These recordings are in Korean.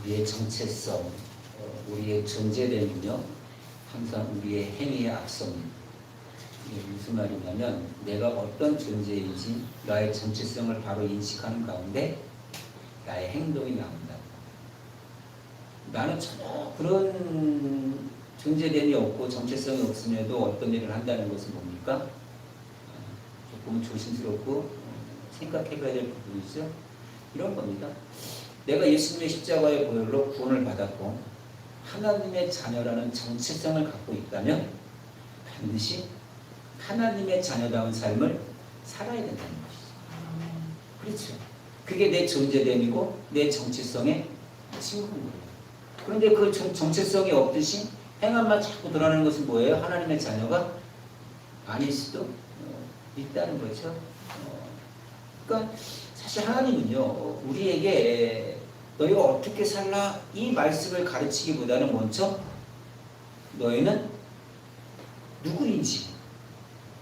우리의 정체성, 우리의 존재됨은요 항상 우리의 행위에 앞섭니다. 이게 무슨 말이냐면 내가 어떤 존재인지 나의 정체성을 바로 인식하는 가운데 나의 행동이 나온다. 나는 전혀 그런 존재됨이 없고 정체성이 없음에도 어떤 일을 한다는 것은 뭡니까? 조금 조심스럽고 생각해봐야 될 부분이죠. 이런 겁니다. 내가 예수님의 십자가의 보혈로 구원을 받았고 하나님의 자녀라는 정체성을 갖고 있다면 반드시 하나님의 자녀다운 삶을 살아야 된다는 것이죠. 그렇죠. 그게 내 존재됨이고 내 정체성의 친구인 거예요. 그런데 그 정체성이 없듯이 행함만 자꾸 드러나는 것은 뭐예요? 하나님의 자녀가 아닐 수도 있다는 거죠. 그러니까 사실 하나님은요 우리에게 너희가 어떻게 살라 이 말씀을 가르치기보다는 먼저 너희는 누구인지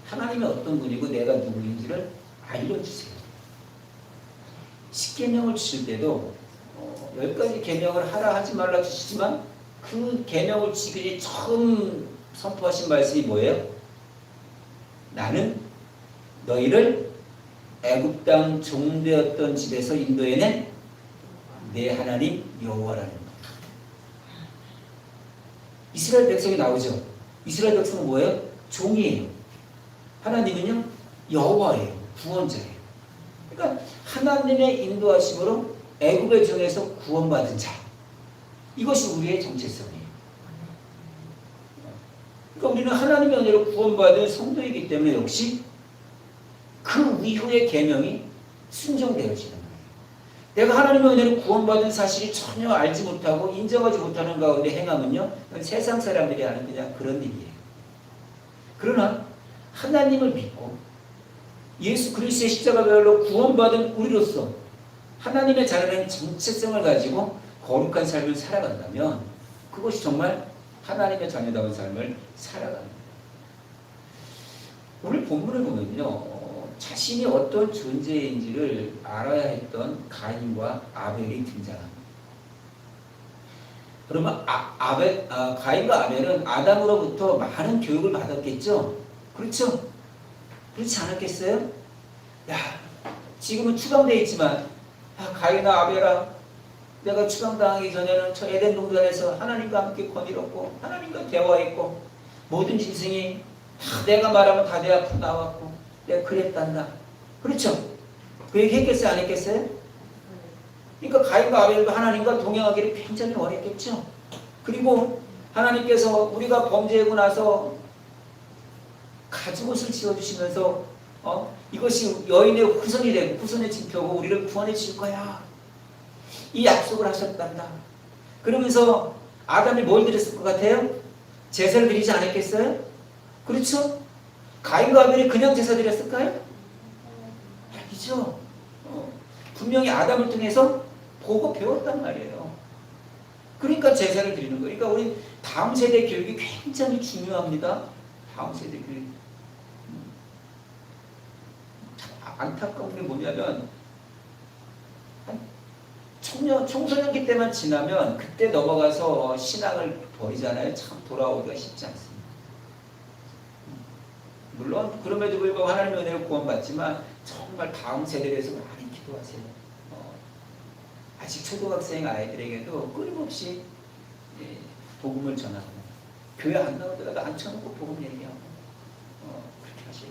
하나님이 어떤 분이고 내가 누구인지를 알려주세요. 10계명을 주실 때도 10가지 계명을 하라 하지 말라 주시지만 그 계명을 지키기 처음 선포하신 말씀이 뭐예요? 나는 너희를 애굽 땅 종되었던 집에서 인도해낸 내 하나님 여호와라는 것. 이스라엘 백성이 나오죠. 이스라엘 백성은 뭐예요? 종이에요. 하나님은요 여호와예요. 구원자예요. 그러니까 하나님의 인도하심으로 애굽의 종에서 구원받은 자. 이것이 우리의 정체성이에요. 그러니까 우리는 하나님의 은혜로 구원받은 성도이기 때문에 역시 그 이후의 계명이 순종되어지는 거예요. 내가 하나님의 은혜로 구원받은 사실이 전혀 알지 못하고 인정하지 못하는 가운데 행함은요 세상 사람들이 하는 그냥 그런 일이에요. 그러나 하나님을 믿고 예수 그리스도의 십자가 보혈로 구원받은 우리로서 하나님의 자녀라는 정체성을 가지고 거룩한 삶을 살아간다면 그것이 정말 하나님의 자녀다운 삶을 살아갑니다. 오늘 본문을 보면요 자신이 어떤 존재인지를 알아야 했던 가인과 아벨이 등장합니다. 그러면 가인과 아벨은 아담으로부터 많은 교육을 받았겠죠? 그렇죠? 그렇지 않았겠어요? 야, 지금은 추방되어 있지만 가인아 아벨아 내가 추방당하기 전에는 저 에덴 동산에서 하나님과 함께 거닐었고 하나님과 대화했고 모든 짐승이 다 내가 말하면 다 내 앞으로 나왔고 내가 그랬단다. 그렇죠? 그 얘기 했겠어요? 안 했겠어요? 그러니까 가인과 아벨도 하나님과 동행하기를 굉장히 원했겠죠? 그리고 하나님께서 우리가 범죄하고 나서 가죽옷을 지어주시면서 이것이 여인의 후손이 되고 후손의 징표고 우리를 구원해 줄 거야. 이 약속을 하셨단다. 그러면서 아담이 뭘 드렸을 것 같아요? 제사를 드리지 않았겠어요? 그렇죠? 가인과 아벨이 그냥 제사 드렸을까요? 아니죠. 분명히 아담을 통해서 보고 배웠단 말이에요. 그러니까 제사를 드리는 거예요. 그러니까 우리 다음 세대 교육이 굉장히 중요합니다. 다음 세대 교육. 안타까운 게 뭐냐면 청소년기 때만 지나면 그때 넘어가서 신앙을 버리잖아요. 참 돌아오기가 쉽지 않습니다. 물론 그럼에도 불구하고 하나님의 은혜로 구원받지만 정말 다음 세대를 위해서 많이 기도하세요. 아직 초등학생 아이들에게도 끊임없이 복음을 전하고 교회 안 나오더라도 앉혀놓고 복음 얘기하고 그렇게 하세요.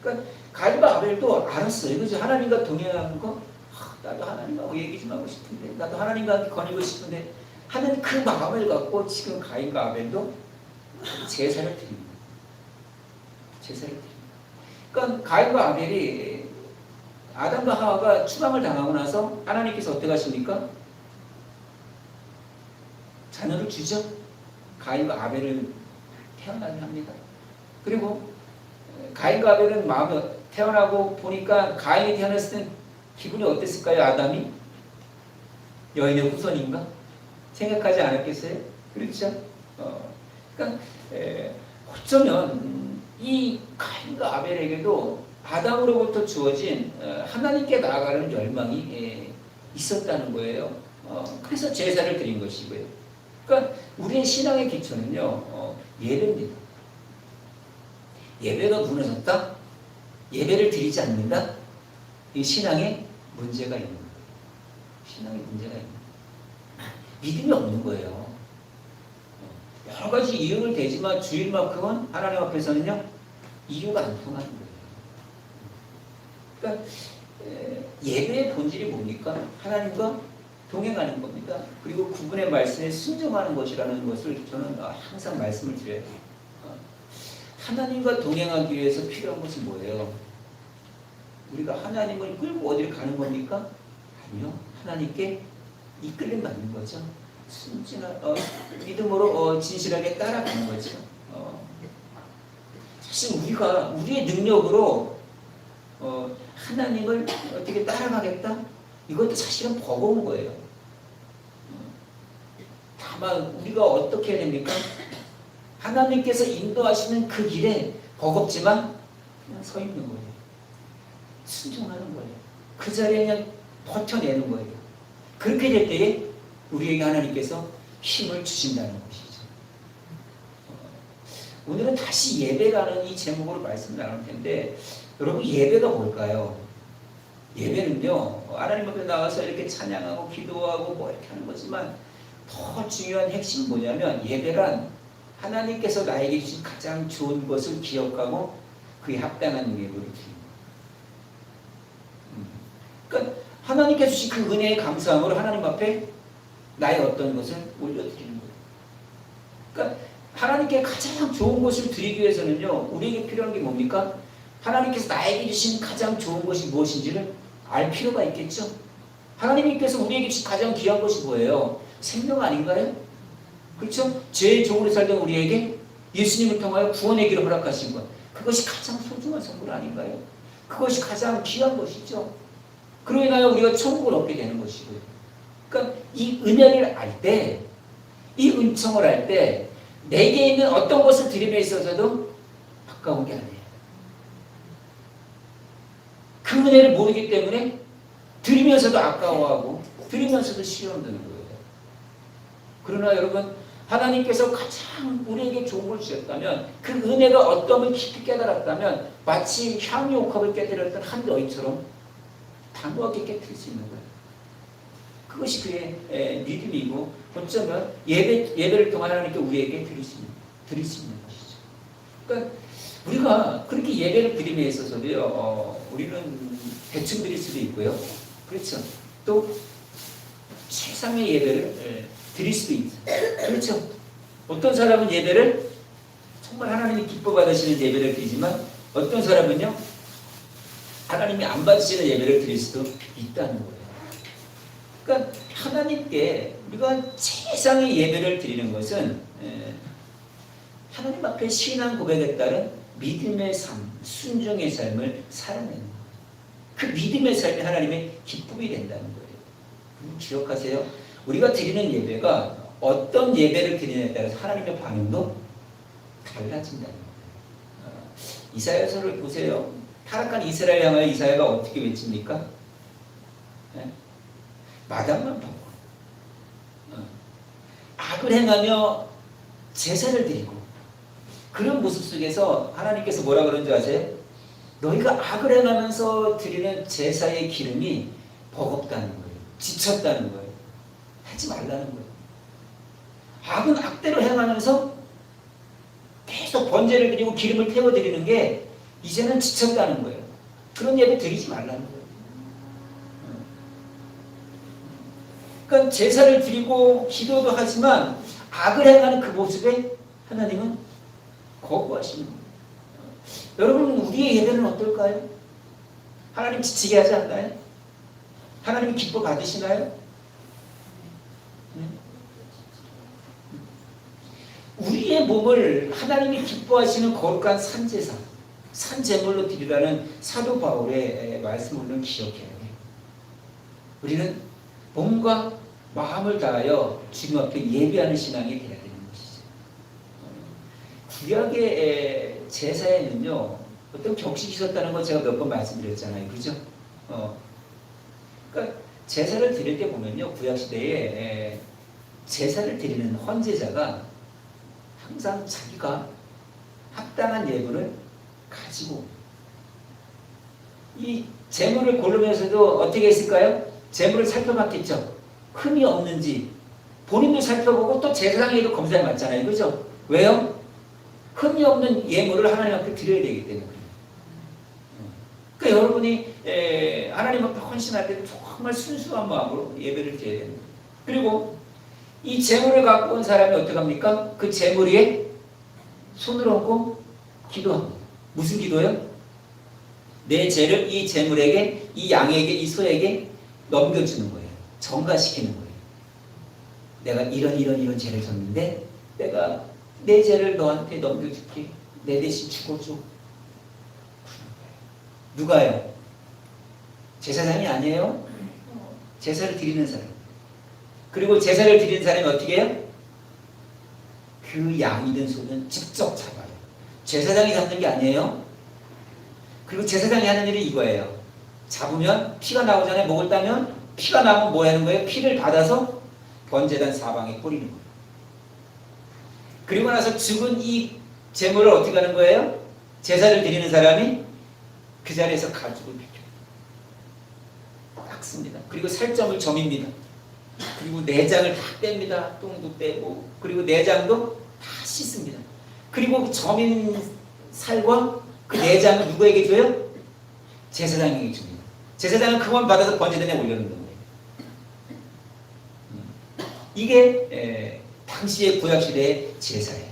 그러니까 가인과 아벨도 알았어요. 그죠? 하나님과 동행하는 거 나도 하나님하고 얘기 좀 하고 싶은데 나도 하나님과 거니고 싶은데 하는 그 마음을 갖고 지금 가인과 아벨도 제사를 드립니다. 제사를 드립니다. 그러니까 가인과 아벨이 아담과 하와가 추방을 당하고 나서 하나님께서 어떻게 하십니까? 자녀를 주죠. 가인과 아벨을 태어나게 합니다. 그리고 가인과 아벨은 마음에 태어나고 보니까 가인이 태어났을 땐 기분이 어땠을까요? 아담이? 여인의 후손인가? 생각하지 않았겠어요? 그렇죠? 그러니까 어쩌면 이 가인과 아벨에게도 아담으로부터 주어진 하나님께 나아가는 열망이 있었다는 거예요. 그래서 제사를 드린 것이고요. 그러니까 우리의 신앙의 기초는요, 예배입니다. 예배가 무너졌다? 예배를 드리지 않는다? 이 신앙에 문제가 있는 거예요. 신앙에 문제가 있는 거예요. 믿음이 없는 거예요. 여러 가지 이유를 대지만 주일만큼은 하나님 앞에서는요, 이유가 안 통하는 거예요. 그러니까 예배의 본질이 뭡니까? 하나님과 동행하는 겁니다. 그리고 그분의 말씀에 순종하는 것이라는 것을 저는 항상 말씀을 드려요. 하나님과 동행하기 위해서 필요한 것은 뭐예요? 우리가 하나님을 끌고 어디를 가는 겁니까? 아니요. 하나님께 이끌림 받는 거죠. 믿음으로 진실하게 따라가는 거죠. 사실 우리가 우리의 능력으로 하나님을 어떻게 따라가겠다? 이것도 사실은 버거운 거예요. 다만 우리가 어떻게 해야 됩니까? 하나님께서 인도하시는 그 길에 버겁지만 그냥 서 있는 거예요. 순종하는 거예요. 그 자리에 그냥 버텨내는 거예요. 그렇게 될 때에 우리에게 하나님께서 힘을 주신다는 것이죠. 오늘은 다시 예배라는 이 제목으로 말씀을 나눌 텐데, 여러분 예배가 뭘까요? 예배는요, 하나님 앞에 나와서 이렇게 찬양하고 기도하고 뭐 이렇게 하는 거지만, 더 중요한 핵심은 뭐냐면, 예배란 하나님께서 나에게 주신 가장 좋은 것을 기억하고 그에 합당한 예배를 드리는 거예요. 그러니까 하나님께서 주신 그 은혜의 감사함으로 하나님 앞에 나의 어떤 것을 올려드리는 거예요. 그러니까 하나님께 가장 좋은 것을 드리기 위해서는요, 우리에게 필요한 게 뭡니까? 하나님께서 나에게 주신 가장 좋은 것이 무엇인지를 알 필요가 있겠죠. 하나님께서 우리에게 주신 가장 귀한 것이 뭐예요? 생명 아닌가요? 그렇죠? 죄의 종으로 살던 우리에게 예수님을 통하여 구원의 길을 허락하신 것, 그것이 가장 소중한 선물 아닌가요? 그것이 가장 귀한 것이죠. 그로 인하여 우리가 천국을 얻게 되는 것이고요. 그러니까 이 은혜를 알 때, 이 은총을 알 때 내게 있는 어떤 것을 드림에 있어서도 아까운 게 아니에요. 그 은혜를 모르기 때문에 드리면서도 아까워하고 드리면서도 시험 드는 거예요. 그러나 여러분, 하나님께서 가장 우리에게 좋은 걸 주셨다면, 그 은혜가 어떠면 깊이 깨달았다면 마치 향유옥합을 깨뜨렸던 한 너희처럼 단호하게 깨뜨릴 수 있는 거예요. 그것이 그의 믿음이고, 어쩌면 예배를 통한 하나님께 우리에게 드릴 수 있는 것이죠. 그러니까 우리가 그렇게 예배를 드림에 있어서도요, 우리는 대충 드릴 수도 있고요. 그렇죠. 또 최상의 예배를 드릴 수도 있어요. 그렇죠. 어떤 사람은 예배를 정말 하나님이 기뻐 받으시는 예배를 드리지만, 어떤 사람은요, 하나님이 안 받으시는 예배를 드릴 수도 있다는 거예요. 그러니까 하나님께 우리가 최상의 예배를 드리는 것은 하나님 앞에 신앙 고백에 따른 믿음의 삶, 순종의 삶을 살아내는 거예요. 그 믿음의 삶이 하나님의 기쁨이 된다는 거예요. 기억하세요. 우리가 드리는 예배가 어떤 예배를 드리느냐에 따라서 하나님의 반응도 달라진다는 거예요. 이사야서를 보세요. 타락한 이스라엘 향하여 이사야가 어떻게 외칩니까? 네? 마당만 받고 악을 행하며 제사를 드리고, 그런 모습 속에서 하나님께서 뭐라 그런지 아세요? 너희가 악을 행하면서 드리는 제사의 기름이 버겁다는 거예요. 지쳤다는 거예요. 하지 말라는 거예요. 악은 악대로 행하면서 계속 번제를 드리고 기름을 태워드리는 게 이제는 지쳤다는 거예요. 그런 예배 드리지 말라는 거예요. 그러니까 제사를 드리고 기도도 하지만 악을 행하는 그 모습에 하나님은 거부하시는 거예요. 여러분, 우리의 예배는 어떨까요? 하나님 지치게 하지 않나요? 하나님 기뻐 받으시나요? 우리의 몸을 하나님이 기뻐하시는 거룩한 산제사, 산제물로 드리라는 사도 바울의 말씀을 우리는 기억해야 해요. 우리는 몸과 마음을 다하여 주님 앞에 예배하는 신앙이 되어야 되는 것이죠. 구약의 제사에는요, 어떤 격식이 있었다는 걸 제가 몇 번 말씀드렸잖아요. 그죠? 그러니까 제사를 드릴 때 보면요, 구약시대에 제사를 드리는 헌제자가 항상 자기가 합당한 예물을 가지고, 이 제물을 고르면서도 어떻게 했을까요? 제물을 살펴봤겠죠. 흠이 없는지 본인도 살펴보고 또 제사장에도 검사를 받잖아요. 그죠? 왜요? 흠이 없는 예물을 하나님 앞에 드려야 되기 때문에 그래요. 그러니까 여러분이 하나님 앞에 헌신할 때 정말 순수한 마음으로 예배를 드려야 됩니다. 그리고 이 제물을 갖고 온 사람이 어떻게 합니까? 그 제물 위에 손을 얹고 기도합니다. 무슨 기도요? 내 죄를 이 제물에게, 이 양에게, 이 소에게 넘겨주는 거예요. 전가시키는 거예요. 내가 이런 죄를 졌는데 내가 내 죄를 너한테 넘겨줄게. 내 대신 죽어줘. 누가요? 제사장이 아니에요? 제사를 드리는 사람. 그리고 제사를 드리는 사람이 어떻게 해요? 그 양이든 소든 직접 잡아요. 제사장이 잡는 게 아니에요. 그리고 제사장이 하는 일이 이거예요. 잡으면 피가 나오잖아요. 목을 따면 피가 나오면 뭐 하는 거예요? 피를 받아서 번제단 사방에 뿌리는 거예요. 그리고 나서 죽은 이 제물을 어떻게 하는 거예요? 제사를 드리는 사람이 그 자리에서 가죽을 벗겨요. 닦습니다. 그리고 살점을 점입니다. 그리고 내장을 다 뺍니다. 똥도 빼고, 그리고 내장도 다 씻습니다. 그리고 그 점인 살과 그 내장을 누구에게 줘요? 제사장에게 줍니다. 제사장은 그만 받아서 번제단에 올려놓는 거예요. 이게 당시의 구약시대의 제사예요.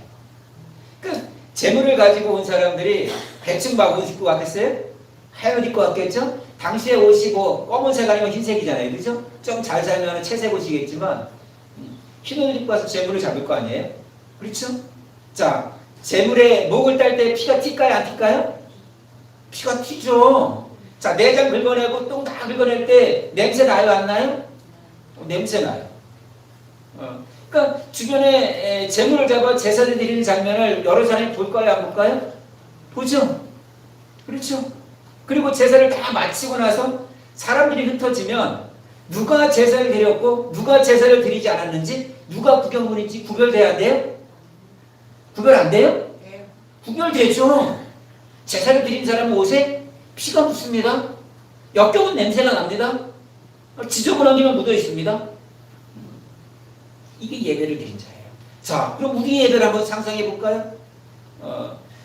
그러니까 제물을 가지고 온 사람들이 대충 막 옷 입고 왔겠어요? 하얀 옷 입고 왔겠죠? 당시의 옷이 뭐 검은색 아니면 흰색이잖아요. 그죠? 좀 잘 살면 채색 옷이겠지만 흰 옷을 입고 와서 제물을 잡을 거 아니에요? 그렇죠? 자, 제물에 목을 딸 때 피가 튈까요? 안 튈까요? 피가 튀죠. 자, 내장 긁어내고 똥 다 긁어낼 때 냄새 나요? 안 나요? 냄새 나요. 그러니까 주변에 제물을 잡아 제사를 드리는 장면을 여러 사람이 볼까요? 안 볼까요? 보죠. 그렇죠. 그리고 제사를 다 마치고 나서 사람들이 흩어지면 누가 제사를 드렸고 누가 제사를 드리지 않았는지, 누가 구경꾼인지 구별돼야 돼요? 구별 안 돼요? 네. 구별되죠. 제사를 드린 사람 옷에 피가 묻습니다. 역겨운 냄새가 납니다. 지저분하게만 묻어 있습니다. 이게 예배를 드린 자예요. 자, 그럼 우리 예배를 한번 상상해 볼까요?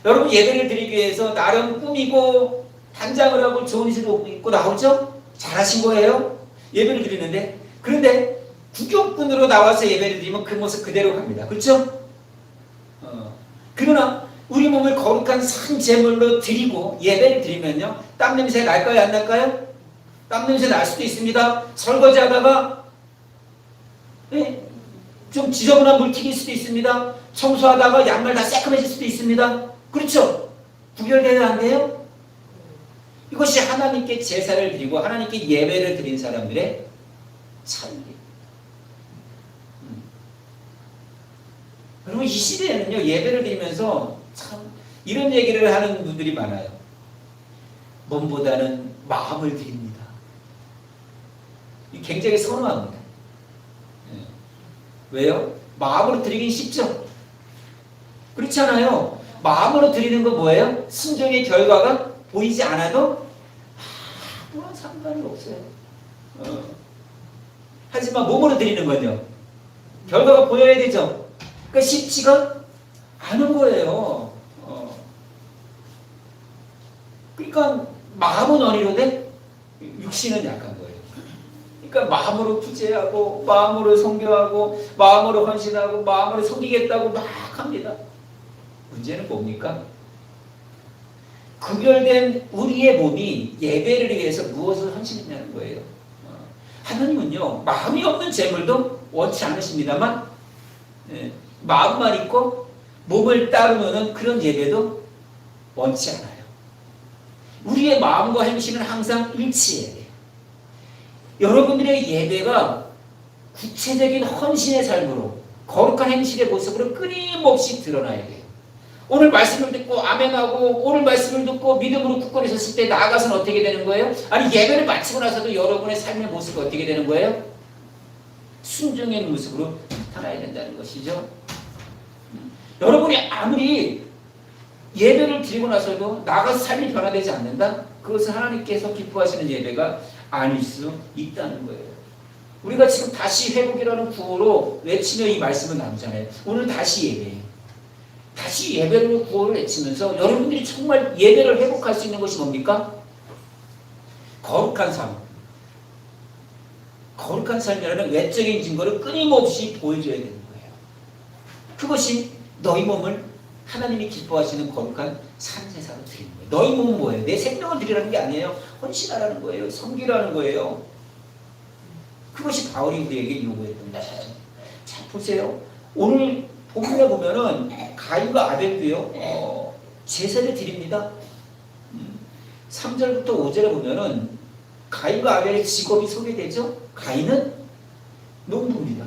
여러분 예배를 드리기 위해서 나름 꾸미고 단장을 하고 좋은 옷을 입고 나오죠? 잘하신 거예요. 예배를 드리는데, 그런데 구경꾼으로 나와서 예배를 드리면 그 모습 그대로 갑니다. 그렇죠? 그러나 우리 몸을 거룩한 산 제물로 드리고 예배를 드리면요, 땀 냄새 날까요? 안 날까요? 땀 냄새 날 수도 있습니다. 설거지하다가 좀 지저분한 물 튀길 수도 있습니다. 청소하다가 양말 다 새까매질 수도 있습니다. 그렇죠? 구별돼야 안 돼요? 이것이 하나님께 제사를 드리고 하나님께 예배를 드린 사람들의 차이예요. 여러분, 이 시대에는요, 예배를 드리면서 참 이런 얘기를 하는 분들이 많아요. 몸보다는 마음을 드립니다. 굉장히 선호합니다. 왜요? 마음으로 드리긴 쉽죠? 그렇지 않아요? 마음으로 드리는 건 뭐예요? 순종의 결과가 보이지 않아도 아무런 상관이 없어요. 하지만 몸으로 드리는 건요, 결과가 보여야 되죠? 그러니까 쉽지가 않은 거예요. 그러니까 마음은 어리로되 육신은 약한 거예요. 그러니까 마음으로 구제하고 마음으로 선교하고 마음으로 헌신하고 마음으로 섬기겠다고 막 합니다. 문제는 뭡니까? 구별된 우리의 몸이 예배를 위해서 무엇을 헌신했냐는 거예요. 하나님은요, 마음이 없는 제물도 원치 않으십니다만 마음만 있고 몸을 따르는 그런 예배도 원치 않아요. 우리의 마음과 행실은 항상 일치해야 돼요. 여러분들의 예배가 구체적인 헌신의 삶으로 거룩한 행실의 모습으로 끊임없이 드러나야 돼요. 오늘 말씀을 듣고 아멘하고 오늘 말씀을 듣고 믿음으로 굳건히 섰을 때 나아가서는 어떻게 되는 거예요? 아니 예배를 마치고 나서도 여러분의 삶의 모습이 어떻게 되는 거예요? 순종의 모습으로 나타나야 된다는 것이죠. 여러분이 아무리 예배를 드리고 나서도 나가서 삶이 변화되지 않는다? 그것은 하나님께서 기뻐하시는 예배가 아닐 수 있다는 거예요. 우리가 지금 다시 회복이라는 구호로 외치며 이 말씀을 나누잖아요. 오늘 다시 예배예요. 다시 예배로 구호를 외치면서 여러분들이 정말 예배를 회복할 수 있는 것이 뭡니까? 거룩한 삶. 거룩한 삶이라는 외적인 증거를 끊임없이 보여줘야 되는 거예요. 그것이 너희 몸을 하나님이 기뻐하시는 거룩한 산제사로 드리는 거예요. 너희 몸은 뭐예요? 내 생명을 드리라는 게 아니에요. 헌신하라는 거예요. 섬기라는 거예요. 그것이 바울이 우리에게 요구했던 것이죠. 자, 보세요. 오늘 본문에 보면은 가인과 아벨도요, 제사를 드립니다. 3절부터 5절에 보면은 가인과 아벨의 직업이 소개되죠. 가인은 농부입니다.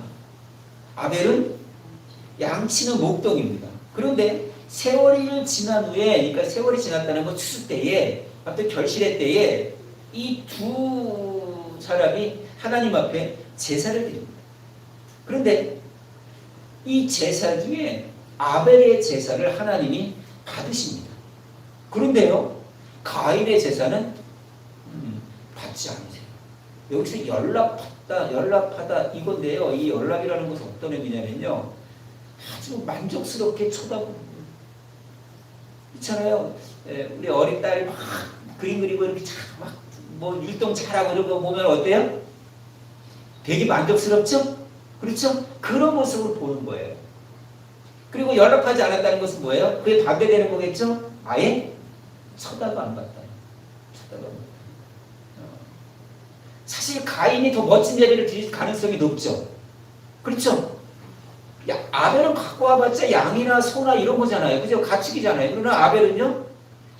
아벨은 양치는 목동입니다. 그런데 세월이 지난 후에, 그러니까 세월이 지났다는 건 추수 때에, 어떤 결실의 때에 이 두 사람이 하나님 앞에 제사를 드립니다. 그런데 이 제사 중에 아벨의 제사를 하나님이 받으십니다. 그런데요, 가인의 제사는 받지 않으세요. 여기서 연락하다 이건데요. 이 연락이라는 것은 어떤 의미냐면요, 아주 만족스럽게 쳐다보는 거예요. 있잖아요. 우리 어린 딸이 막 그림 그리고 이렇게 막 율동 잘하고 이런 거 보면 어때요? 되게 만족스럽죠? 그렇죠? 그런 모습을 보는 거예요. 그리고 연락하지 않았다는 것은 뭐예요? 그게 반대되는 거겠죠? 아예 쳐다도 안 봤다. 쳐다도 안 봤다. 사실 가인이 더 멋진 예배를 드릴 가능성이 높죠? 그렇죠? 아벨은 갖고 와봤자 양이나 소나 이런 거잖아요. 그죠? 가축이잖아요. 그러나 아벨은요,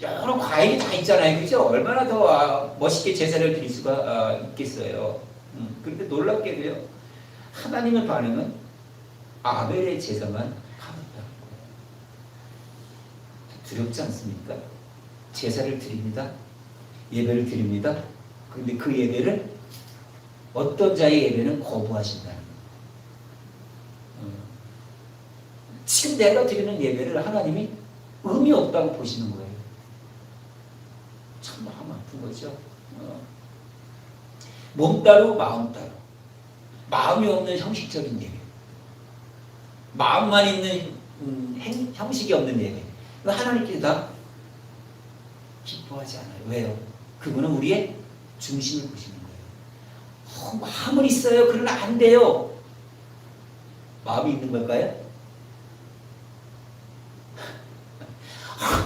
여러 과일이 다 있잖아요. 그죠? 얼마나 더 멋있게 제사를 드릴 수가 있겠어요. 그런데 놀랍게도요, 하나님의 반응은 아벨의 제사만 받았다는 거예요. 두렵지 않습니까? 제사를 드립니다. 예배를 드립니다. 그런데 그 예배를 어떤 자의 예배는 거부하신다는 거예요. 지금 내가 드리는 예배를 하나님이 의미 없다고 보시는 거예요. 참 마음 아픈 거죠. 몸 따로 마음 따로. 마음이 없는 형식적인 예배. 마음만 있는 형식이 없는 예배. 하나님께서 다 기뻐하지 않아요. 왜요? 그분은 우리의 중심을 보시는 거예요. 마음은 있어요. 그러나 안 돼요. 마음이 있는 걸까요?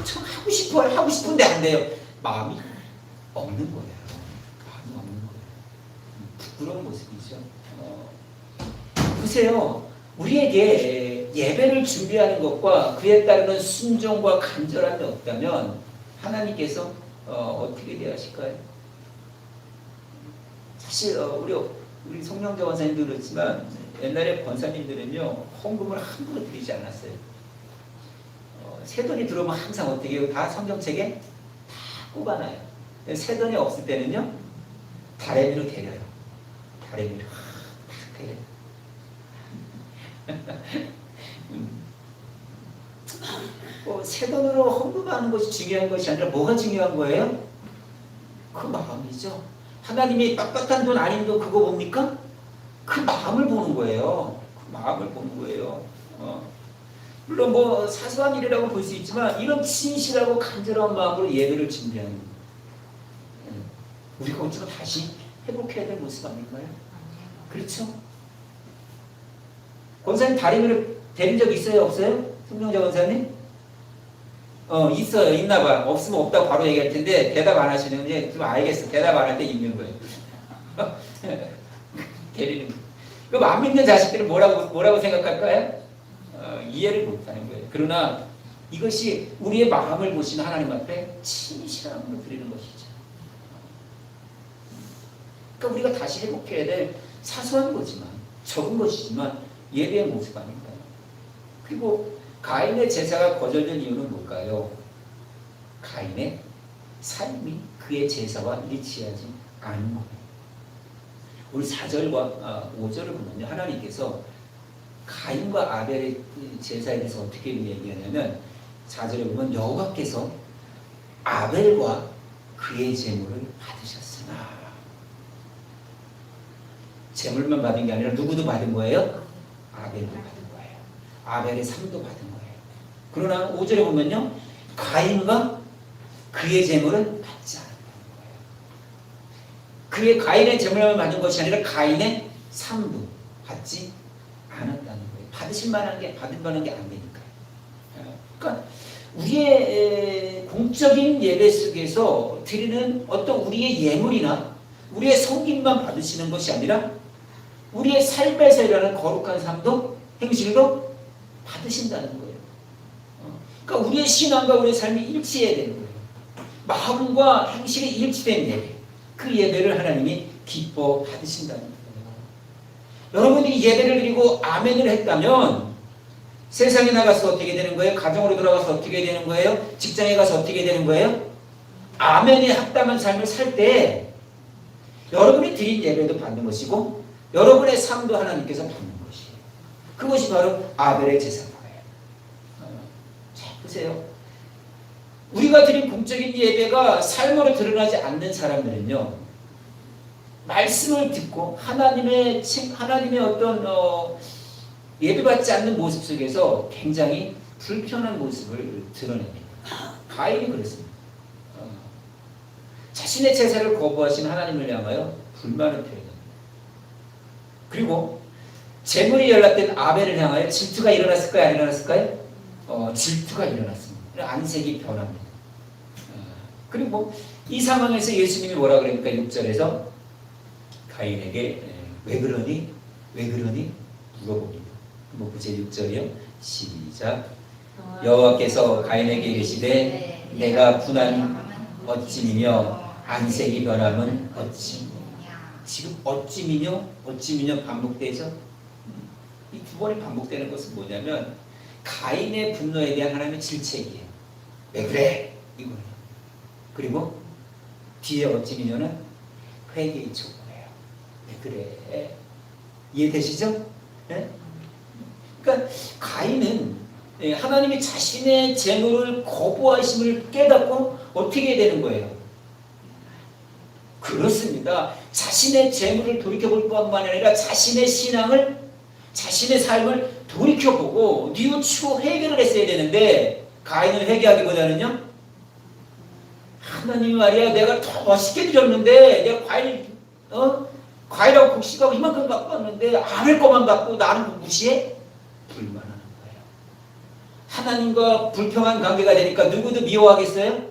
참 하고 싶어요. 하고 싶은데 안 돼요. 마음이 없는 거예요. 마음이 없는 거예요. 부끄러운 모습이죠. 보세요. 우리에게 예배를 준비하는 것과 그에 따르는 순종과 간절함이 없다면 하나님께서 어떻게 대하실까요? 사실 우리 송영자 원사님도 그렇지만 옛날에 권사님들은요, 헌금을 함부로 드리지 않았어요. 세돈이 들어오면 항상 어떻게 해요? 다 성경책에 다 꼽아놔요. 세돈이 없을 때는요, 다래미로 데려요. 다래미로 딱 데려요. 세돈으로 헌금하는 것이 중요한 것이 아니라 뭐가 중요한 거예요? 그 마음이죠. 하나님이 빡빡한 돈 아닌 돈 그거 뭡니까? 그 마음을 보는 거예요. 그 마음을 보는 거예요. 물론 사소한 일이라고 볼 수 있지만 이런 진실하고 간절한 마음으로 예배를 준비하는 거예요. 우리가 어쩌면 다시 회복해야 될 모습 아닐까요? 그렇죠? 권사님 다리미를 데린 적 있어요? 없어요? 송영자 권사님? 있어요. 있나 봐. 없으면 없다고 바로 얘기할 텐데 대답 안 하시는 게 좀 알겠어. 대답 안 할 때 있는 거예요. 데리는 거. 안 믿는 자식들은 뭐라고 생각할까요? 이해를 못하는 거예요. 그러나 이것이 우리의 마음을 보시는 하나님 앞에 진실함으로 드리는 것이죠. 그러니까 우리가 다시 회복해야 될 사소한 거지만 적은 것이지만 예배의 모습 아닐까요? 그리고 가인의 제사가 거절된 이유는 뭘까요? 가인의 삶이 그의 제사와 일치하지 않은 거예요. 우리 4절과 5절을 보면요. 하나님께서 가인과 아벨의 제사에 대해서 어떻게 얘기하냐면 4절에 보면 여호와께서 아벨과 그의 제물을 받으셨으나 제물만 받은 게 아니라 누구도 받은 거예요? 아벨도 받은 거예요. 아벨의 삶도 받은 거예요. 그러나 5절에 보면요. 가인과 그의 제물은 받지 않았다는 거예요. 그의 가인의 제물만 받은 것이 아니라 가인의 삶도 받지 않았다는 거예요. 받으실 만한 게 받을 만한 게 안 되니까요. 그러니까 우리의 공적인 예배 속에서 드리는 어떤 우리의 예물이나 우리의 성김만 받으시는 것이 아니라 우리의 삶에서 일어나는 거룩한 삶도 행실도 받으신다는 거예요. 그러니까 우리의 신앙과 우리의 삶이 일치해야 되는 거예요. 마음과 행실이 일치된 예배, 그 예배를 하나님이 기뻐 받으신다는 거예요. 여러분들이 예배를 드리고 아멘을 했다면 세상에 나가서 어떻게 되는 거예요? 가정으로 돌아가서 어떻게 되는 거예요? 직장에 가서 어떻게 되는 거예요? 아멘에 합당한 삶을 살 때 여러분이 드린 예배도 받는 것이고 여러분의 삶도 하나님께서 받는 것이에요. 그것이 바로 아벨의 제사인 거예요. 자, 보세요. 우리가 드린 공적인 예배가 삶으로 드러나지 않는 사람들은요, 말씀을 듣고 하나님의 어떤 예배받지 않는 모습 속에서 굉장히 불편한 모습을 드러냅니다. 가인이 그렇습니다. 자신의 제사를 거부하신 하나님을 향하여 불만을 표현합니다. 그리고 재물이 연락된 아벨을 향하여 질투가 일어났을까요? 안 일어났을까요? 질투가 일어났습니다. 안색이 변합니다. 그리고 이 상황에서 예수님이 뭐라 그러니까 6절에서 가인에게 왜 그러니? 물어봅니다. 제 6절이요. 시작. 여호와께서 가인에게 이르시되 내가 분한 어찌미며 안색이 변함은 어찌미냐. 지금 어찌미뇨 반복되죠. 이 두 번이 반복되는 것은 뭐냐면 가인의 분노에 대한 하나님의 질책이에요. 왜 그래? 이거예요. 그리고 뒤에 어찌미뇨는 회개의 촉구예요. 왜 그래? 이해되시죠? 네? 그러니까 가인은 하나님이 자신의 재물을 거부하심을 깨닫고 어떻게 되는 거예요? 그렇습니다. 자신의 재물을 돌이켜볼 뿐만 아니라 자신의 신앙을, 자신의 삶을 돌이켜보고 뉘우치고 회개를 했어야 되는데 가인은 회개하기보다는요, 하나님 말이야, 내가 더 멋있게 드렸는데 내가 과일하고 곡식하고 이만큼 갖고 왔는데 아벨 것만 갖고 나는 무시해? 불만하는 거예요. 하나님과 불평한 관계가 되니까 누구도 미워하겠어요?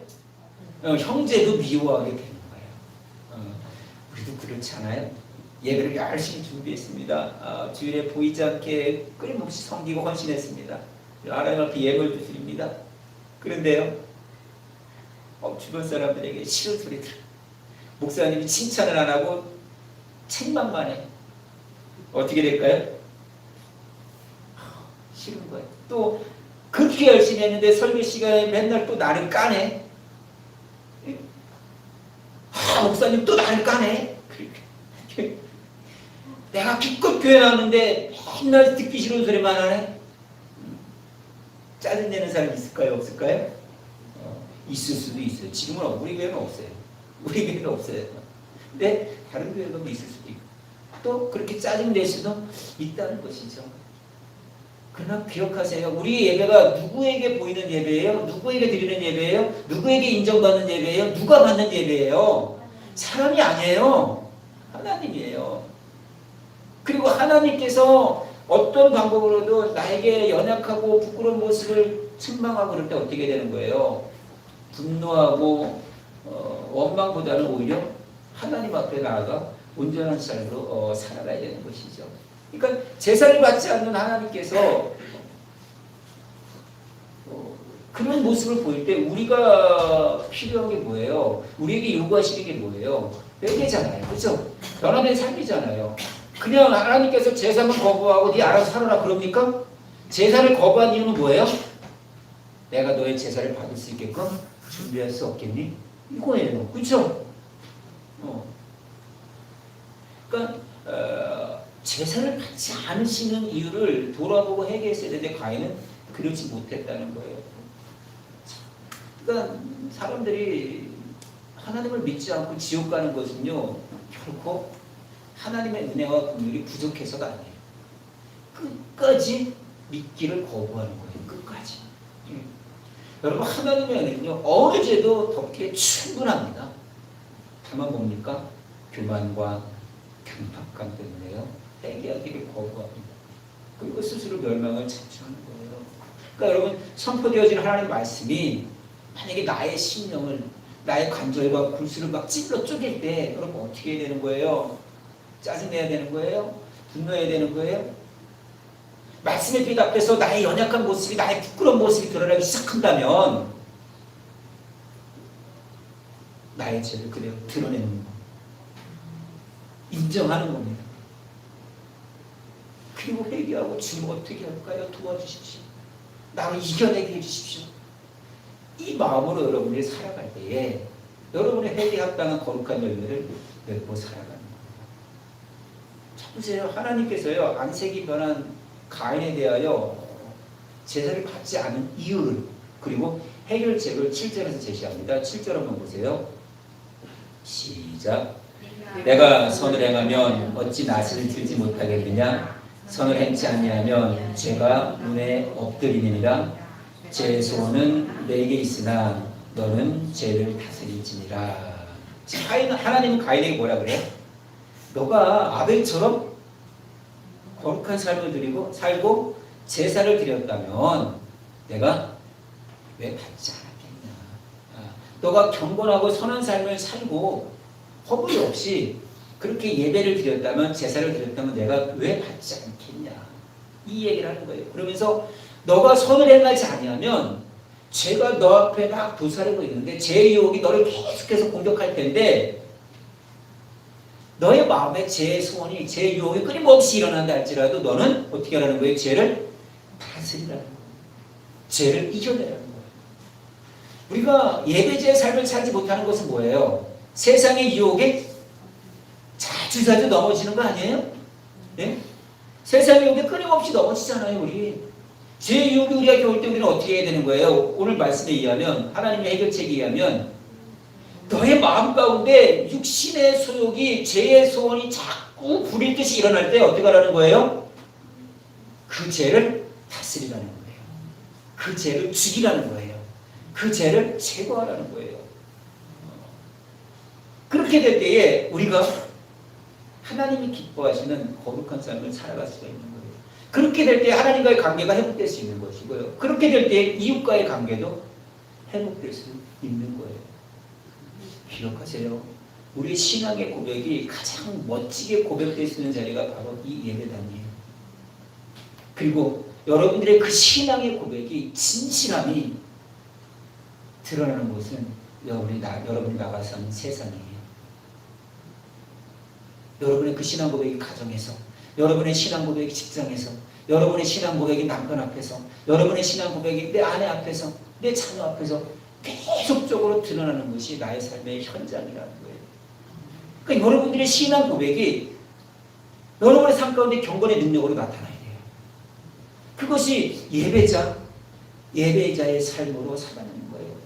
형제도 미워하게 되는 거예요. 우리도 그렇지 않아요? 예배를 열심히 준비했습니다. 주일에 보이지 않게 끊임없이 섬기고 헌신했습니다. 하나님 앞에 예물도 드립니다. 그런데요, 주변 사람들에게 싫은 소리 들어요. 목사님이 칭찬을 안 하고 책망만 해. 어떻게 될까요? 싫은 거예요. 또 그렇게 열심히 했는데 설교 시간에 맨날 또 나를 까네. 목사님 또 나를 까네. 내가 기껏 교회 나왔는데 맨날 듣기 싫은 소리만 하네. 짜증내는 사람 있을까요? 없을까요? 있을 수도 있어요. 지금은 우리 교회는 없어요. 우리 교회는 없어요. 근데 다른 교회도 있을 수도 있고 또 그렇게 짜증낼 수도 있다는 것이죠. 그러나 기억하세요. 우리 예배가 누구에게 보이는 예배예요? 누구에게 드리는 예배예요? 누구에게 인정받는 예배예요? 누가 받는 예배예요? 사람이 아니에요. 하나님이에요. 그리고 하나님께서 어떤 방법으로도 나에게 연약하고 부끄러운 모습을 책망하고 그럴 때 어떻게 되는 거예요? 분노하고 원망보다는 오히려 하나님 앞에 나아가 온전한 삶으로 살아가야 되는 것이죠. 그러니까 제사를 받지 않는 하나님께서 그런 모습을 보일 때 우리가 필요한 게 뭐예요? 우리에게 요구하시는 게 뭐예요? 회개잖아요. 그렇죠? 변화된 삶이잖아요. 그냥 하나님께서 제사만 거부하고 네 알아서 살아라 그럽니까? 제사를 거부한 이유는 뭐예요? 내가 너의 제사를 받을 수 있게끔 준비할 수 없겠니? 이거예요. 그렇죠? 그러니까 제사를 받지 않으시는 이유를 돌아보고 회개했어야 되는데 가인은 그러지 못했다는 거예요. 그러니까 사람들이 하나님을 믿지 않고 지옥 가는 것은요, 결코 하나님의 은혜와 긍휼이 부족해서가 아니에요. 끝까지 믿기를 거부하는 거예요. 끝까지. 여러분, 하나님의 은혜는요, 어느 죄도 덮기에 충분합니다. 다만 뭡니까? 교만과 강팍감 때문에요. 회개하기를 거부합니다. 그리고 스스로 멸망을 자초하는 거예요. 그러니까 여러분, 선포되어진 하나님의 말씀이 만약에 나의 심령을, 나의 관절과 골수를 막 찔러 쪼갤 때 여러분 어떻게 해야 되는 거예요? 짜증내야 되는 거예요? 분노해야 되는 거예요? 말씀에 대답해서 나의 연약한 모습이, 나의 부끄러운 모습이 드러나기 시작한다면 나의 죄를 그대로 드러내는 거, 인정하는 겁니다. 그리고 회개하고 주님 어떻게 할까요? 도와주십시오. 나를 이겨내게 해주십시오. 이 마음으로 여러분이 살아갈 때에 여러분의 회개에 합당한 거룩한 열매를 맺고 살아가는 거예요. 자, 보세요. 하나님께서요, 안색이 변한 가인에 대하여 제사를 받지 않은 이유를, 그리고 해결책을 7절에서 제시합니다. 7절 한번 보세요. 시작. 내가 선을 행하면 어찌 낫을 들지 못하겠느냐? 선을 행치 아니하면 죄가 눈에 엎드리느니라. 제 소원은 내게 있으나 너는 죄를 다스릴지니라. 하나님은 가인에게 뭐라 그래요? 너가 아벨처럼 거룩한 삶을 드리고 살고 제사를 드렸다면 내가 왜 받지 않았겠냐? 너가 경건하고 선한 삶을 살고 허물이 없이 그렇게 예배를 드렸다면, 제사를 드렸다면 내가 왜 받지 않겠냐? 이 얘기를 하는 거예요. 그러면서 너가 선을 행하지 아니하면 죄가 너 앞에 막 도사리고 있는데 죄의 유혹이 너를 계속해서 공격할 텐데, 너의 마음에 죄의 소원이, 죄의 유혹이 끊임없이 일어난다 할지라도 너는 어떻게 하라는 거예요? 죄를 다스리라는 거예요. 죄를 이겨내라는 거예요. 우리가 예배자의 삶을 살지 못하는 것은 뭐예요? 세상의 유혹에 자주자주 넘어지는 거 아니에요? 네? 세상의 유혹에 끊임없이 넘어지잖아요, 우리. 죄의 유혹이 우리가 겨울 때 우리는 어떻게 해야 되는 거예요? 오늘 말씀에 의하면, 하나님의 해결책에 의하면, 너의 마음 가운데 육신의 소욕이, 죄의 소원이 자꾸 불일 듯이 일어날 때 어떻게 하라는 거예요? 그 죄를 다스리라는 거예요. 그 죄를 죽이라는 거예요. 그 죄를 제거하라는 거예요. 그렇게 될 때에 우리가 하나님이 기뻐하시는 거룩한 삶을 살아갈 수가 있는 거예요. 그렇게 될 때 하나님과의 관계가 회복될 수 있는 것이고요. 그렇게 될 때 이웃과의 관계도 회복될 수 있는 거예요. 기억하세요. 우리 신앙의 고백이 가장 멋지게 고백될 수 있는 자리가 바로 이 예배당이에요. 그리고 여러분들의 그 신앙의 고백이, 진실함이 드러나는 곳은 여러분이 나가서 하는 세상이에요. 여러분의 그 신앙 고백이 가정에서, 여러분의 신앙 고백이 직장에서, 여러분의 신앙 고백이 남편 앞에서, 여러분의 신앙 고백이 내 아내 앞에서, 내 자녀 앞에서 계속적으로 드러나는 것이 나의 삶의 현장이라는 거예요. 그러니까 여러분들의 신앙 고백이 여러분의 삶 가운데 경건의 능력으로 나타나야 돼요. 그것이 예배자의 삶으로 살아가는 거예요.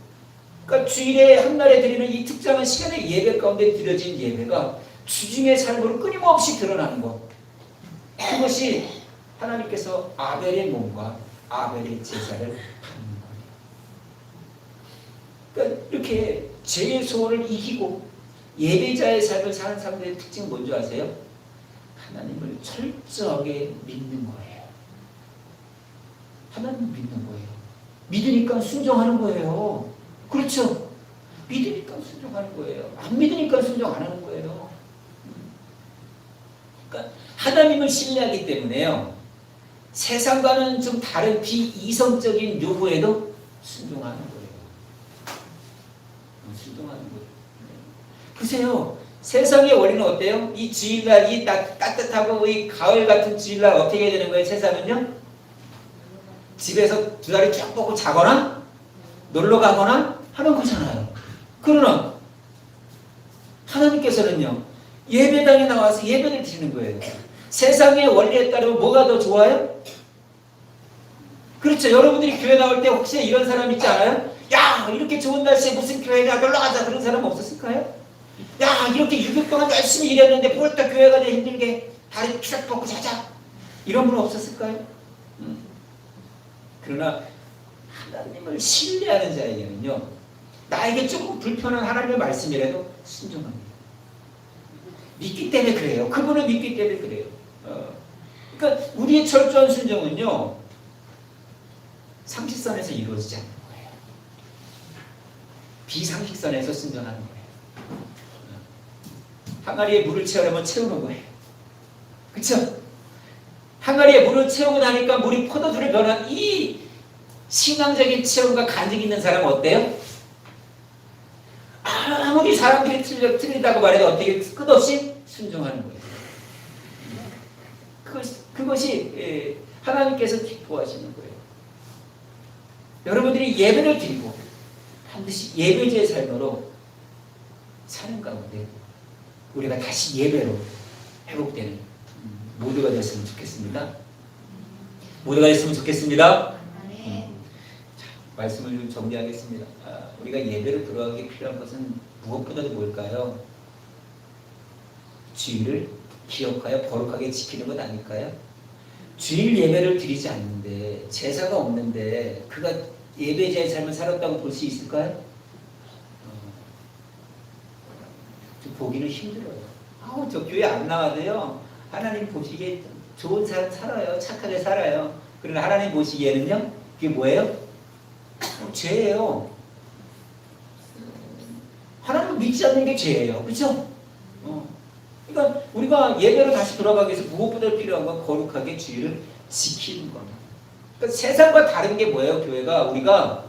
그러니까 주일에 한날에 드리는 이 특정한 시간의 예배 가운데 드려진 예배가 주중의 삶으로 끊임없이 드러나는 것, 그것이 하나님께서 아벨의 몸과 아벨의 제사를 받는 거예요. 그러니까 이렇게 죄의 소원을 이기고 예배자의 삶을 사는 사람들의 특징은 뭔지 아세요? 하나님을 철저하게 믿는 거예요. 하나님을 믿는 거예요. 믿으니까 순종하는 거예요. 그렇죠? 믿으니까 순종하는 거예요. 안 믿으니까 순종 안 하는 거예요. 그러니까 하나님을 신뢰하기 때문에요, 세상과는 좀 다른 비이성적인 요구에도 순종하는 거예요. 순종하는 거예요. 보세요. 세상의 원리는 어때요? 이 주일날, 이 따뜻하고 이 가을 같은 주일날 어떻게 해야 되는 거예요? 세상은요? 집에서 두 다리 쭉 뻗고 자거나 놀러 가거나 하는 거잖아요. 그러나 하나님께서는요, 예배당에 나와서 예배를 드리는 거예요. 세상의 원리에 따르면 뭐가 더 좋아요? 그렇죠. 여러분들이 교회 나올 때 혹시 이런 사람 있지 않아요? 야, 이렇게 좋은 날씨에 무슨 교회가 놀러 가자, 그런 사람 없었을까요? 야, 이렇게 6일 동안 열심히 일했는데 뭘 또 교회 가자, 힘들게 다리 쭉 뻗고 자자, 이런 분 없었을까요? 그러나 하나님을 신뢰하는 자에게는요, 나에게 조금 불편한 하나님의 말씀이라도 순종합니다. 믿기 때문에 그래요. 그분을 믿기 때문에 그래요. 그러니까 우리의 철저한 순종은요, 상식선에서 이루어지지 않는 거예요. 비상식선에서 순종하는 거예요. 항아리에 물을 채우려면 채우는 거예요. 그렇죠? 항아리에 물을 채우고 나니까 물이 포도주로 변한 이 신앙적인 체험과 간증이 있는 사람은 어때요? 아무리 사람들이 틀리다고 말해도 어떻게 끝없이 순종하는 거예요. 그것이 하나님께서 기뻐하시는 거예요. 여러분들이 예배를 드리고 반드시 예배자의 삶으로 사는 가운데 우리가 다시 예배로 회복되는 모두가 됐으면 좋겠습니다. 모두가 됐으면 좋겠습니다. 자, 말씀을 좀 정리하겠습니다. 우리가 예배로 들어가기 필요한 것은 무엇보다도 뭘까요? 주일을 기억하여 거룩하게 지키는 것 아닐까요? 주일 예배를 드리지 않는데, 제사가 없는데 그가 예배자의 삶을 살았다고 볼 수 있을까요? 좀 보기는 힘들어요. 저 교회 안 나와도요, 하나님 보시기에 좋은 삶 살아요. 착하게 살아요. 그러나 하나님 보시기에는요, 그게 뭐예요? 죄예요. 하나님을 믿지 않는 게 죄예요. 그렇죠? 그러니까 우리가 예배로 다시 돌아가기 위해서 무엇보다 필요한 건 거룩하게 주일을 지키는 겁니다. 그러니까 세상과 다른 게 뭐예요? 교회가 우리가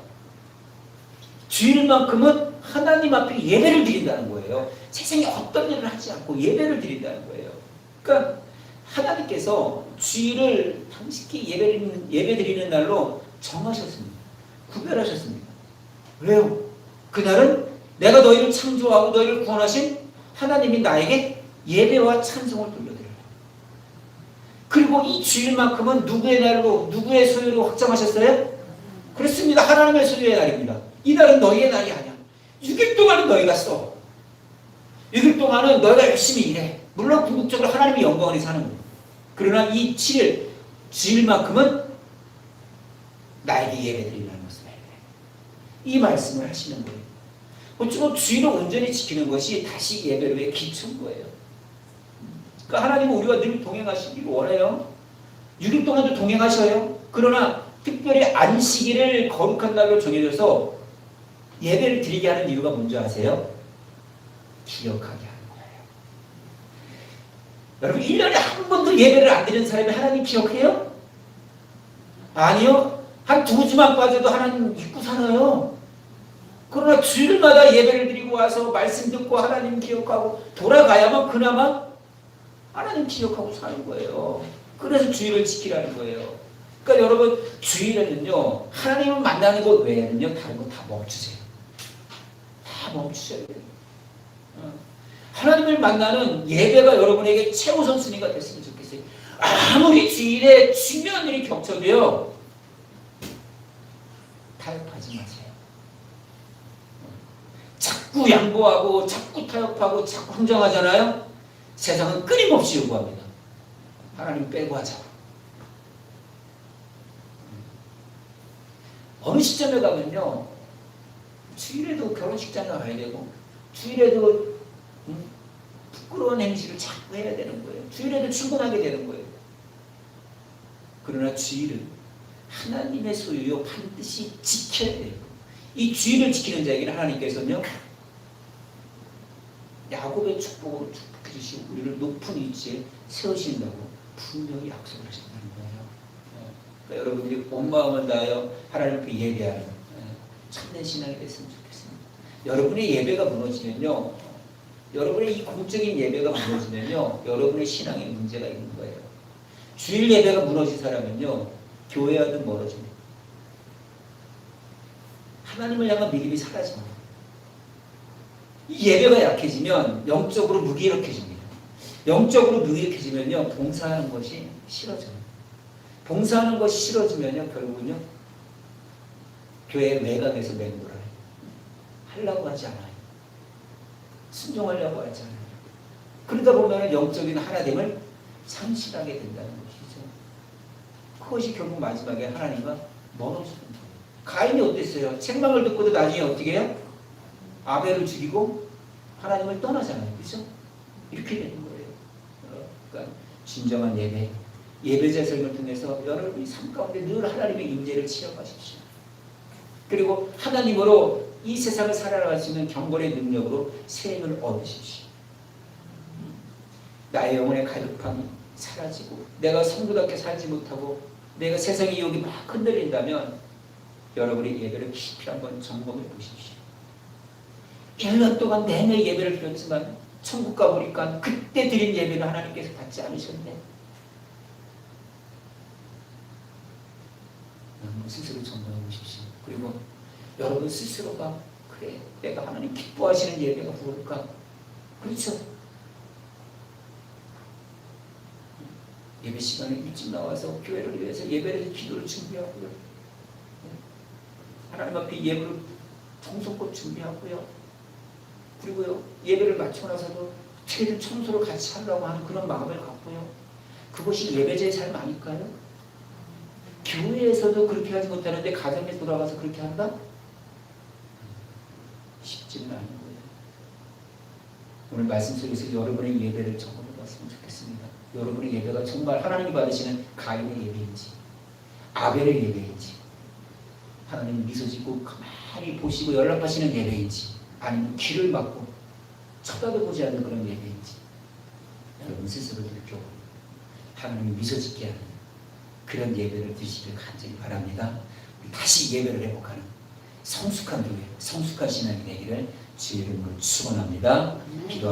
주일만큼은 하나님 앞에 예배를 드린다는 거예요. 세상에 어떤 일을 하지 않고 예배를 드린다는 거예요. 그러니까 하나님께서 주일을 당신께 예배 드리는 날로 정하셨습니다. 구별하셨습니다. 왜요? 그날은 내가 너희를 창조하고 너희를 구원하신 하나님이 나에게 예배와 찬송을 돌려드려요. 그리고 이 주일만큼은 누구의 날로, 누구의 소유로 확정하셨어요? 그렇습니다. 하나님의 소유의 날입니다. 이 날은 너희의 날이 아니야. 6일 동안은 너희가 써. 6일 동안은 너희가 열심히 일해. 물론 궁극적으로 하나님의 영광을 위해서 하는 거예요. 그러나 이 7일, 주일만큼은 나에게 예배 드리라는 것을 해요. 이 말씀을 하시는 거예요. 어쩌면 주일을 온전히 지키는 것이 다시 예배로의 기초인 거예요. 그러니까 하나님은 우리와 늘 동행하시기를 원해요. 6일 동안도 동행하셔요. 그러나 특별히 안식일을 거룩한 날로 정해져서 예배를 드리게 하는 이유가 뭔지 아세요? 기억하게 하는 거예요. 여러분, 1년에 한 번도 예배를 안 드리는 사람이 하나님 기억해요? 아니요. 한 2주만 빠져도 하나님 잊고 살아요. 그러나 주일마다 예배를 드리고 와서 말씀 듣고 하나님 기억하고 돌아가야만 그나마 하나님 기억하고 사는 거예요. 그래서 주일을 지키라는 거예요. 그러니까 여러분, 주일에는요, 하나님을 만나는 것 외에는요, 다른 거 다 멈추세요. 다 멈추셔야 돼요. 하나님을 만나는 예배가 여러분에게 최우선 순위가 됐으면 좋겠어요. 아무리 주일에 중요한 일이 겹쳐도요, 타협하지 마세요. 자꾸 양보하고 자꾸 타협하고 자꾸 흥정하잖아요. 세상은 끊임없이 요구합니다. 하나님 빼고 하자고. 어느 시점에 가면요, 주일에도 결혼식장에 가야 되고, 주일에도 부끄러운 행실을 자꾸 해야 되는 거예요. 주일에도 출근하게 되는 거예요. 그러나 주일은 하나님의 소유요, 반드시 지켜야 돼요. 이 주일을 지키는 자에게는 하나님께서는요, 야곱의 축복으로 축복해 주시고 우리를 높은 위치에 세우신다고 분명히 약속을 하신다는 거예요. 그러니까 여러분들이 온 마음을 다하여 하나님 앞에 예배하는 참된 신앙이 됐으면 좋겠습니다. 여러분의 예배가 무너지면요, 여러분의 이 공적인 예배가 무너지면요, 여러분의 신앙에 문제가 있는 거예요. 주일 예배가 무너진 사람은요, 교회와도 멀어집니다. 하나님을 향한 믿음이 사라집니다. 이 예배가 약해지면 영적으로 무기력해집니다. 영적으로 무기력해지면요, 봉사하는 것이 싫어져요. 봉사하는 것이 싫어지면요, 결국은요, 교회 외곽에서 맹돌아요. 하려고 하지 않아요. 순종하려고 하지 않아요. 그러다 보면 영적인 하나됨을 상실하게 된다는 것이죠. 그것이 결국 마지막에 하나님과 멀어지는 거예요. 가인이 어땠어요? 책망을 듣고도 나중에 어떻게 해요? 아벨을 죽이고 하나님을 떠나잖아요. 그렇죠? 이렇게 되는 거예요. 그러니까 진정한 예배, 예배자의 삶을 통해서 여러분이 삶 가운데 늘 하나님의 임재를 체험하십시오. 그리고 하나님으로 이 세상을 살아갈 수 있는 경건의 능력으로 생을 얻으십시오. 나의 영혼의 가득함이 사라지고 내가 성도답게 살지 못하고 내가 세상의 유혹이 막 흔들린다면 여러분의 예배를 깊이 한번 점검해 보십시오. 1년 동안 내내 예배를 드렸지만 천국 가보니까 그때 드린 예배는 하나님께서 받지 않으셨네. 여러분 스스로 점검해 보십시오. 그리고 여러분 스스로가 그래 내가 하나님 기뻐하시는 예배가 무엇일까? 그렇죠? 예배 시간에 일찍 나와서 교회를 위해서 예배를 기도를 준비하고요. 하나님 앞에 예배를 청소꽃 준비하고요. 그리고요 예배를 마치고 나서도 어떻게든 청소를 같이 하려고 하는 그런 마음을 갖고요. 그것이 예배자의 삶 아닐까요? 교회에서도 그렇게 하지 못하는데 가정에 돌아가서 그렇게 한다? 쉽지는 않은 거예요. 오늘 말씀 속에서 여러분의 예배를 점검해 봤으면 좋겠습니다. 여러분의 예배가 정말 하나님이 받으시는 가인의 예배인지 아벨의 예배인지 하나님 미소 짓고 가만히 보시고 연락하시는 예배인지 아니면 귀를 막고 쳐다보지 않는 그런 예배인지 여러분 스스로 느껴 하나님이 미소 짓게 하는 그런 예배를 드시길 간절히 바랍니다. 다시 예배를 회복하는 성숙한 교회, 성숙한 신앙이 되기를 주의 이름으로 축원합니다. 기도